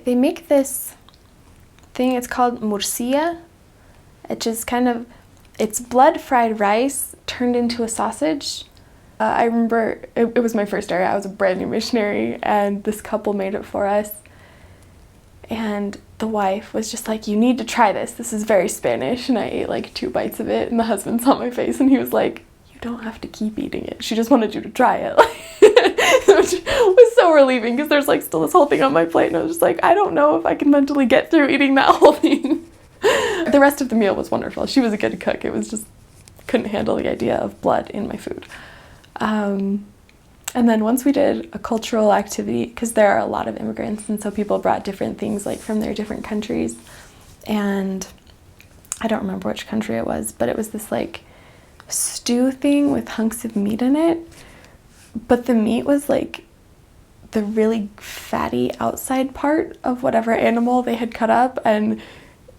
They make this thing, it's called morcilla. It just kind of, it's blood fried rice turned into a sausage. I remember it was my first area. I was a brand new missionary, and this couple made it for us. And the wife was just like, you need to try this. This is very Spanish. And I ate like 2 bites of it, and the husband saw my face and he was like, you don't have to keep eating it. She just wanted you to try it. Which was so relieving because there's like still this whole thing on my plate, and I was just like, I don't know if I can mentally get through eating that whole thing. The rest of the meal was wonderful. She was a good cook. It was just, couldn't handle the idea of blood in my food. And then once we did a cultural activity, because there are a lot of immigrants, and so people brought different things like from their different countries. And I don't remember which country it was, but it was this like stew thing with hunks of meat in it. But the meat was like the really fatty outside part of whatever animal they had cut up, and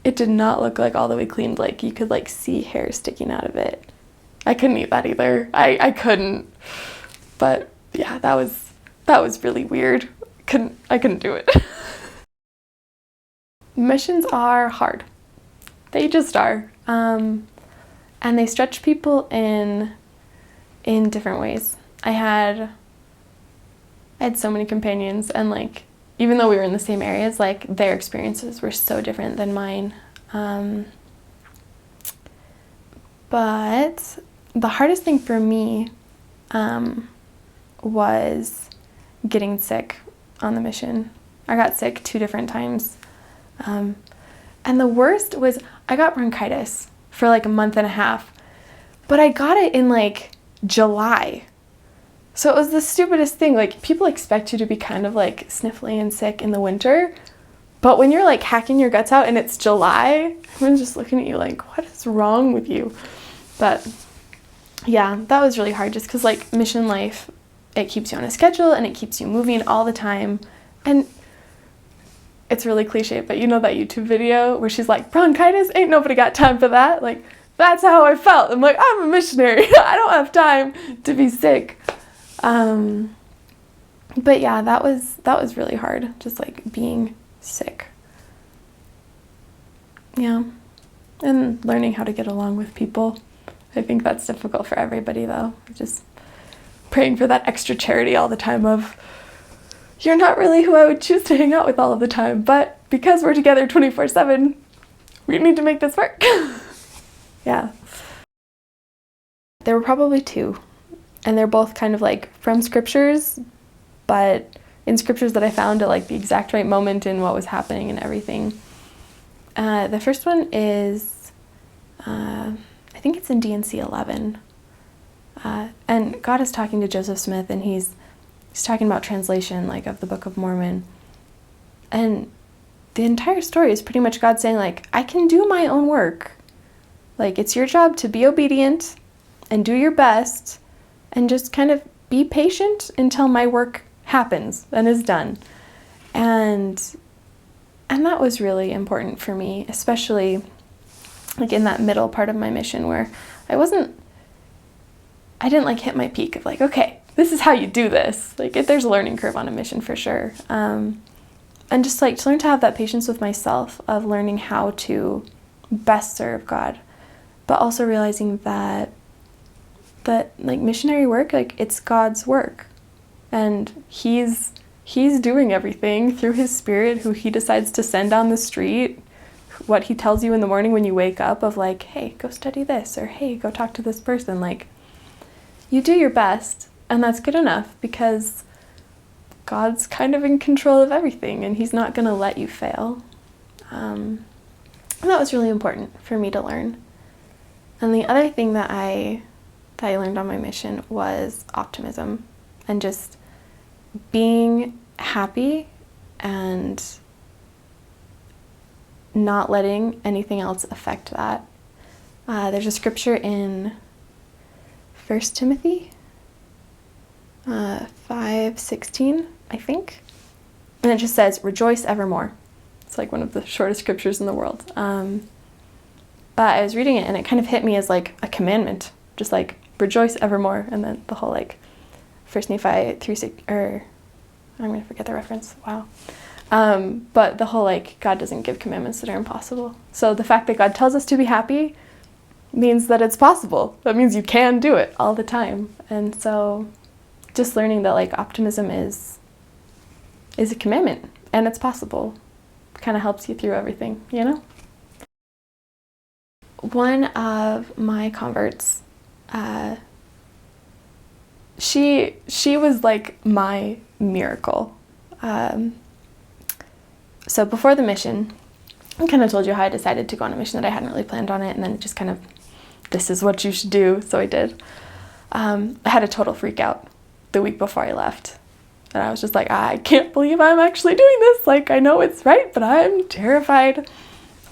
it did not look like all the way cleaned. Like you could like see hair sticking out of it. I couldn't eat that either. I couldn't. But yeah, that was really weird. I couldn't do it. Missions are hard. They just are. And they stretch people in different ways. I had so many companions, and like even though we were in the same areas, like their experiences were so different than mine. But the hardest thing for me was getting sick on the mission. I got sick 2 different times. And the worst was I got bronchitis for like a month and a half, but I got it in like July. So it was the stupidest thing. Like people expect you to be kind of like sniffly and sick in the winter, but when you're like hacking your guts out and it's July, everyone's just looking at you like, what is wrong with you? But yeah, that was really hard just because like mission life, it keeps you on a schedule and it keeps you moving all the time. And it's really cliche, but you know that YouTube video where she's like, bronchitis, ain't nobody got time for that. Like, that's how I felt. I'm like, I'm a missionary. I don't have time to be sick. But yeah, that was really hard, just like being sick. Yeah. And learning how to get along with people. I think that's difficult for everybody though. Just praying for that extra charity all the time of, you're not really who I would choose to hang out with all of the time, but because we're together 24/7, we need to make this work. Yeah. There were probably 2, and they're both kind of like from scriptures, but in scriptures that I found at like the exact right moment in what was happening and everything. The first one is, I think it's in D&C 11. And God is talking to Joseph Smith, and he's talking about translation, like of the Book of Mormon. And the entire story is pretty much God saying like, I can do my own work. Like it's your job to be obedient and do your best and just kind of be patient until my work happens and is done. And that was really important for me, especially like in that middle part of my mission where I didn't like hit my peak of like, okay, this is how you do this. Like there's a learning curve on a mission for sure. And just like to learn to have that patience with myself of learning how to best serve God, but also realizing that like missionary work, like it's God's work, and he's doing everything through his Spirit, who he decides to send down the street, what he tells you in the morning when you wake up of like, hey, go study this, or hey, go talk to this person. Like you do your best, and that's good enough because God's kind of in control of everything, and he's not going to let you fail. And that was really important for me to learn. And the other thing that I learned on my mission was optimism, and just being happy and not letting anything else affect that. There's a scripture in 1 Timothy 5:16, I think. And it just says, rejoice evermore. It's like one of the shortest scriptures in the world. But I was reading it and it kind of hit me as like a commandment, just like rejoice evermore. And then the whole like 1 Nephi 3:6, or I'm going to forget the reference. Wow. But the whole, like, God doesn't give commandments that are impossible. So the fact that God tells us to be happy means that it's possible. That means you can do it all the time. And so just learning that, like, optimism is a commandment and it's possible kind of helps you through everything, you know? One of my converts, she was like my miracle. So before the mission, I kind of told you how I decided to go on a mission, that I hadn't really planned on it, and then it just kind of, this is what you should do, so I did. I had a total freak out the week before I left. And I was just like, I can't believe I'm actually doing this. Like, I know it's right, but I'm terrified.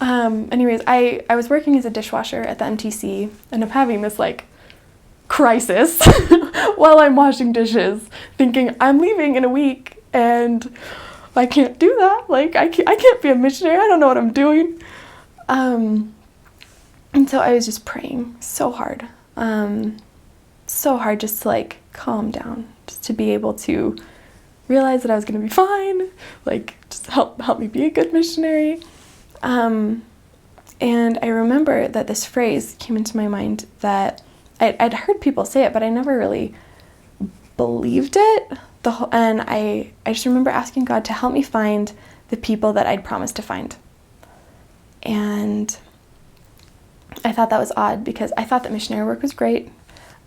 Anyways, I was working as a dishwasher at the MTC, and I'm having this, like, crisis while I'm washing dishes, thinking I'm leaving in a week, and I can't do that. Like, I can't be a missionary. I don't know what I'm doing. And so I was just praying so hard just to, like, calm down, just to be able to realize that I was going to be fine, like, just help me be a good missionary. And I remember that this phrase came into my mind that I'd heard people say it, but I never really believed it. And I just remember asking God to help me find the people that I'd promised to find. And I thought that was odd, because I thought that missionary work was great,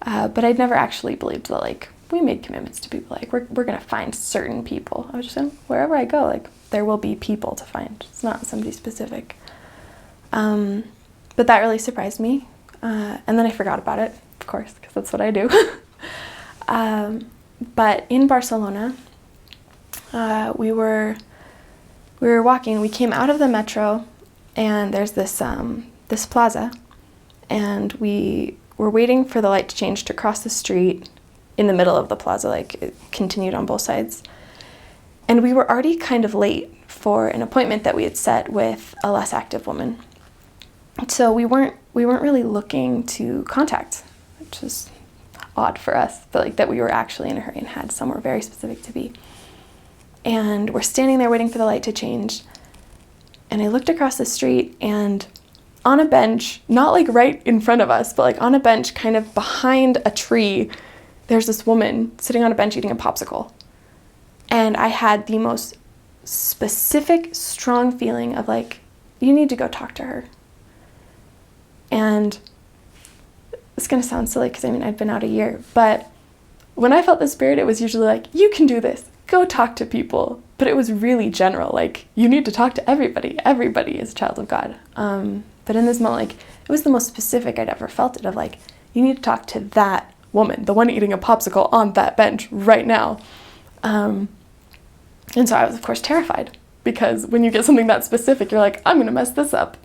but I'd never actually believed that, like, we made commitments to people, like, we're going to find certain people. I was just saying, wherever I go, like, there will be people to find. It's not somebody specific. But that really surprised me. And then I forgot about it, of course, because that's what I do. But in Barcelona, we were walking. We came out of the metro, and there's this plaza, and we were waiting for the light to change to cross the street in the middle of the plaza, like, it continued on both sides. And we were already kind of late for an appointment that we had set with a less active woman. So we weren't really looking to contact, which is odd for us, but, like, that we were actually in a hurry and had somewhere very specific to be. And we're standing there waiting for the light to change. And I looked across the street, and on a bench, not, like, right in front of us, but, like, on a bench kind of behind a tree, there's this woman sitting on a bench eating a popsicle. And I had the most specific, strong feeling of, like, you need to go talk to her. And it's going to sound silly, because, I mean, I've been out a year, but when I felt the Spirit, it was usually like, you can do this, go talk to people. But it was really general, like, you need to talk to everybody. Everybody is a child of God. But in this moment, like, it was the most specific I'd ever felt it, of, like, you need to talk to that woman, the one eating a popsicle on that bench right now. And so I was, of course, terrified, because when you get something that specific, you're like, I'm going to mess this up.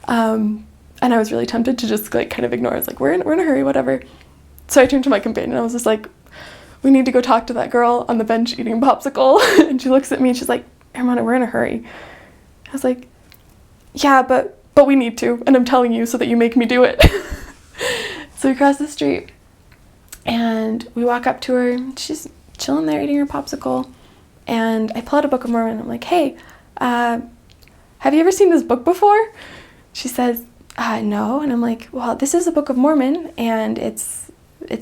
And I was really tempted to just, like, kind of ignore it. It's like, we're in a hurry, whatever. So I turned to my companion, and I was just like, we need to go talk to that girl on the bench eating a popsicle. And she looks at me, and she's like, Hermana, we're in a hurry. I was like, yeah, but we need to, and I'm telling you so that you make me do it. So we cross the street, and we walk up to her. She's chilling there eating her popsicle, and I pull out a Book of Mormon. I'm like, hey, have you ever seen this book before? She says, no. And I'm like, well, this is the Book of Mormon, and it's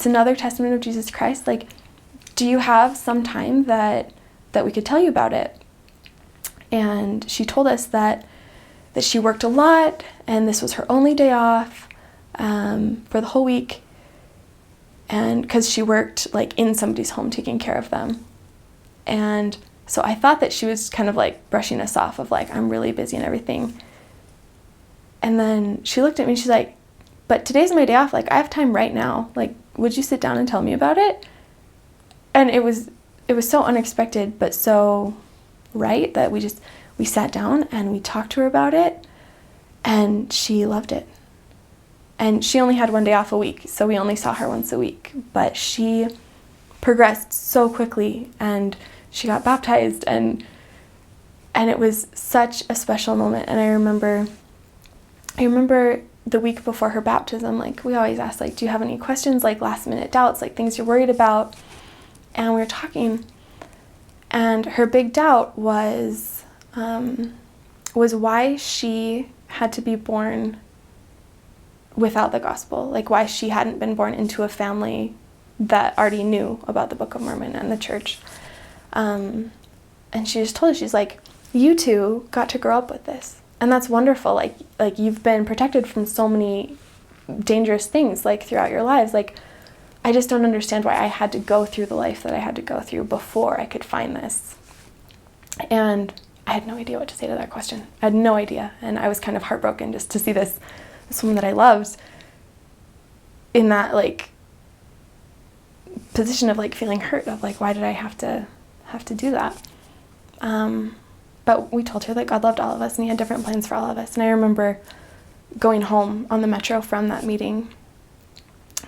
another testament of Jesus Christ. Like, do you have some time that we could tell you about it? And she told us that she worked a lot, and this was her only day off for the whole week, and because she worked, like, in somebody's home taking care of them. And so I thought that she was kind of, like, brushing us off of, like, I'm really busy and everything. And then she looked at me and she's like, but today's my day off. Like, I have time right now. Like, would you sit down and tell me about it? And it was so unexpected, but so right, that we sat down and we talked to her about it, and she loved it. And she only had one day off a week, so we only saw her once a week. But she progressed so quickly, and she got baptized, and it was such a special moment. And I remember the week before her baptism, like, we always ask, like, do you have any questions, like, last minute doubts, like, things you're worried about? And we were talking, And her big doubt was why she had to be born without the gospel, like why she hadn't been born into a family that already knew about the Book of Mormon and the church. And she just told us, she's like, you two got to grow up with this, and that's wonderful. Like you've been protected from so many dangerous things like throughout your lives. Like, I just don't understand why I had to go through the life that I had to go through before I could find this. And I had no idea what to say to that question. I had no idea. And I was kind of heartbroken just to see this woman that I loved in that like position of like feeling hurt, of like, why did I have to do that? But we told her that God loved all of us and he had different plans for all of us. And I remember going home on the metro from that meeting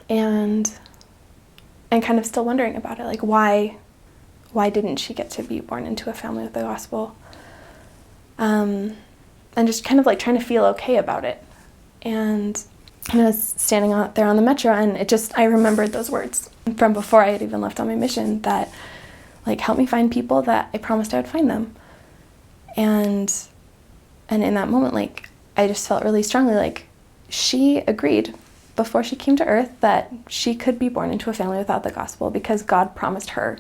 and kind of still wondering about it, like why didn't she get to be born into a family with the gospel? And just kind of like trying to feel okay about it. And I was standing out there on the metro, and I remembered those words from before I had even left on my mission, that like, help me find people that I promised I would find them. And in that moment, like, I just felt really strongly like she agreed before she came to earth that she could be born into a family without the gospel, because God promised her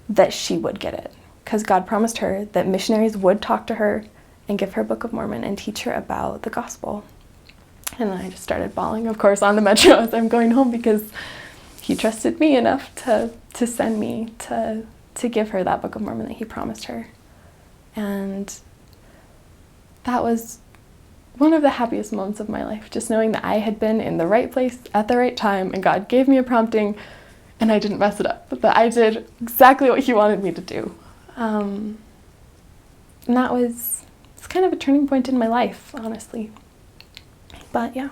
that she would get it. Because God promised her that missionaries would talk to her and give her Book of Mormon and teach her about the gospel. And then I just started bawling, of course, on the metro as I'm going home, because he trusted me enough to send me to give her that Book of Mormon that he promised her. And that was one of the happiest moments of my life, just knowing that I had been in the right place at the right time, and God gave me a prompting and I didn't mess it up, but that I did exactly what he wanted me to do. And it's kind of a turning point in my life, honestly. But yeah.